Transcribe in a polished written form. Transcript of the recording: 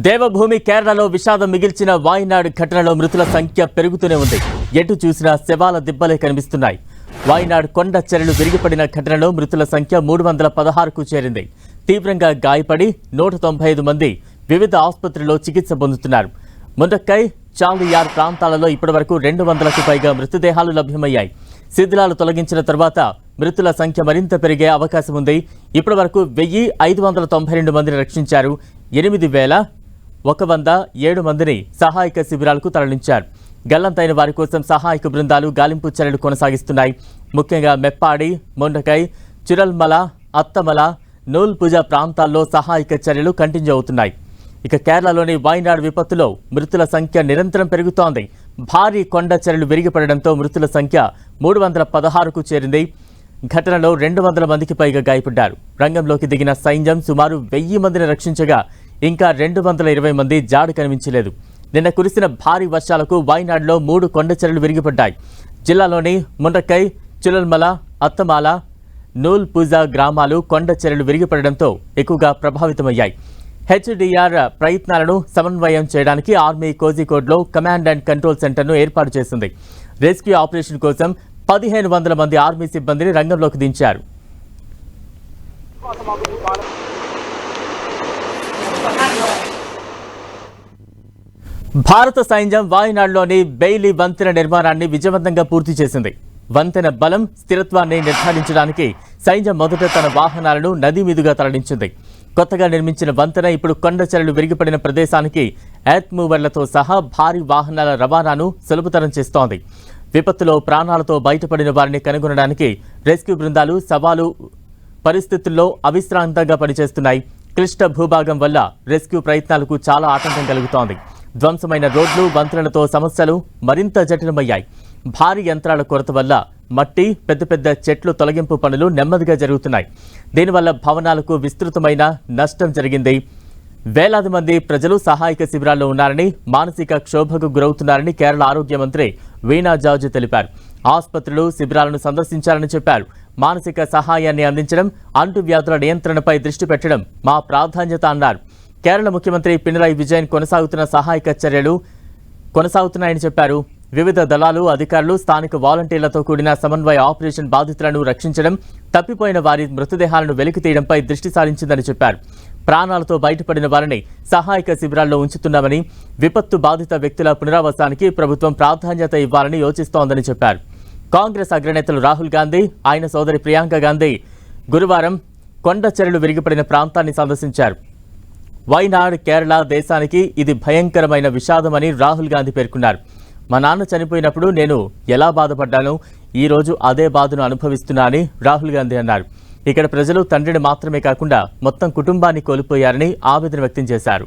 దేవభూమి కేరళలో విషాదం మిగిల్చిన వాయనాడ్ ఘటనలో మృతుల సంఖ్య పెరుగుతూనే ఉంది. ఎటు చూసినా శవాల దిబ్బలే కనిపిస్తున్నాయి. వాయనాడ్ కొండ చర్యలు విరిగిపడిన ఘటనలో మృతుల సంఖ్య 316కు చేరింది. తీవ్రంగా గాయపడి 195 మంది వివిధ ఆసుపత్రుల్లో చికిత్స పొందుతున్నారు. ముండక్కై, చాలియార్ ప్రాంతాలలో ఇప్పటివరకు 200కు పైగా మృతదేహాలు లభ్యమయ్యాయి. శిథిలాలు తొలగించిన తర్వాత మృతుల సంఖ్య మరింత పెరిగే అవకాశం ఉంది. ఇప్పటివరకు 1592 మందిని రక్షించారు. 8107 మందిని సహాయక శిబిరాలకు తరలించారు. గల్లంతైన వారి కోసం సహాయక బృందాలు గాలింపు చర్యలు కొనసాగిస్తున్నాయి. ముఖ్యంగా మెప్పాడి, ముండకై, చురల్మల, అత్తమల, నూల్పుజ ప్రాంతాల్లో సహాయక చర్యలు కంటిన్యూ అవుతున్నాయి. ఇక కేరళలోని వాయనాడ్ విపత్తులో మృతుల సంఖ్య నిరంతరం పెరుగుతోంది. భారీ కొండ చర్యలు విరిగిపడడంతో మృతుల సంఖ్య 316కు చేరింది. ఘటనలో 200 మందికి పైగా గాయపడ్డారు. రంగంలోకి దిగిన సైన్యం సుమారు 1000 మందిని రక్షించగా ఇంకా 220 మంది జాడ కనిపించలేదు. నిన్న కురిసిన భారీ వర్షాలకు వాయనాడ్లో 3 కొండ చర్యలు విరిగిపడ్డాయి. జిల్లాలోని ముండకై, చులల్మల, అత్తమాల, నూల్పుజ గ్రామాలు కొండ చర్యలు విరిగిపడడంతో ఎక్కువగా ప్రభావితమయ్యాయి. హెచ్డిఆర్ ప్రయత్నాలను సమన్వయం చేయడానికి ఆర్మీ కోజికోడ్లో కమాండ్ అండ్ కంట్రోల్ సెంటర్ను ఏర్పాటు చేసింది. రెస్క్యూ ఆపరేషన్ కోసం 1500 మంది ఆర్మీ సిబ్బందిని రంగంలోకి దించారు. భారత సైన్యం వాయనాడ్లోని బెయిలీ వంతెన నిర్మాణాన్ని విజయవంతంగా పూర్తి చేసింది. వంతెన బలం, స్థిరత్వాన్ని నిర్ధారించడానికి సైన్యం మొదట తన వాహనాలను నది మీదుగా తరలించింది. కొత్తగా నిర్మించిన వంతెన ఇప్పుడు కొండ చర్యలు విరిగిపడిన ప్రదేశానికి ఎర్త్ మూవర్లతో సహా భారీ వాహనాల రవాణాను సులభతరం చేస్తోంది. విపత్తులో ప్రాణాలతో బయటపడిన వారిని కనుగొనడానికి రెస్క్యూ బృందాలు సవాలు పరిస్థితుల్లో అవిశ్రాంతంగా పనిచేస్తున్నాయి. క్లిష్ట భూభాగం వల్ల రెస్క్యూ ప్రయత్నాలకు చాలా ఆటంకం కలుగుతోంది. ధ్వంసమైన రోడ్లు, వంతెనలతో సమస్యలు మరింత జటిలమయ్యాయి. భారీ యంత్రాల కొరత వల్ల మట్టి, పెద్ద పెద్ద చెట్లు తొలగింపు పనులు నెమ్మదిగా జరుగుతున్నాయి. దీనివల్ల భవనాలకు విస్తృతమైన నష్టం జరిగింది. వేలాది మంది ప్రజలు సహాయక శిబిరాల్లో ఉన్నారని, మానసిక క్షోభకు గురవుతున్నారని కేరళ ఆరోగ్య మంత్రి వీణా జార్జ్ తెలిపారు. ఆసుపత్రులు, శిబిరాలను సందర్శించాలని చెప్పారు. మానసిక సహాయాన్ని అందించడం, అంటువ్యాధుల నియంత్రణపై దృష్టి పెట్టడం మా ప్రాధాన్యత అన్నారు. కేరళ ముఖ్యమంత్రి పినరాయి విజయన్ కొనసాగుతున్న సహాయక చర్యలు కొనసాగుతున్నాయని చెప్పారు. వివిధ దళాలు, అధికారులు, స్థానిక వాలంటీర్లతో కూడిన సమన్వయ ఆపరేషన్ బాధితులను రక్షించడం, తప్పిపోయిన వారి మృతదేహాలను వెలికితీయడంపై దృష్టి సారించిందని చెప్పారు. ప్రాణాలతో బయటపడిన వారిని సహాయక శిబిరాల్లో ఉంచుతున్నామని, విపత్తు బాధిత వ్యక్తుల పునరావాసానికి ప్రభుత్వం ప్రాధాన్యత ఇవ్వాలని యోచిస్తోందని చెప్పారు. కాంగ్రెస్ అగ్రనేతలు రాహుల్ గాంధీ, ఆయన సోదరి ప్రియాంక గాంధీ గురువారం కొండ చర్యలు విరిగిపడిన ప్రాంతాన్ని సందర్శించారు. వాయనాడ్ కేరళ దేశానికి ఇది భయంకరమైన విషాదమని రాహుల్ గాంధీ పేర్కొన్నారు. మా నాన్న చనిపోయినప్పుడు నేను ఎలా బాధపడ్డానో ఈరోజు అదే బాధను అనుభవిస్తున్నా అని రాహుల్ గాంధీ అన్నారు. ఇక్కడ ప్రజలు తండ్రిని మాత్రమే కాకుండా మొత్తం కుటుంబాన్ని కోల్పోయారని ఆవేదన వ్యక్తం చేశారు.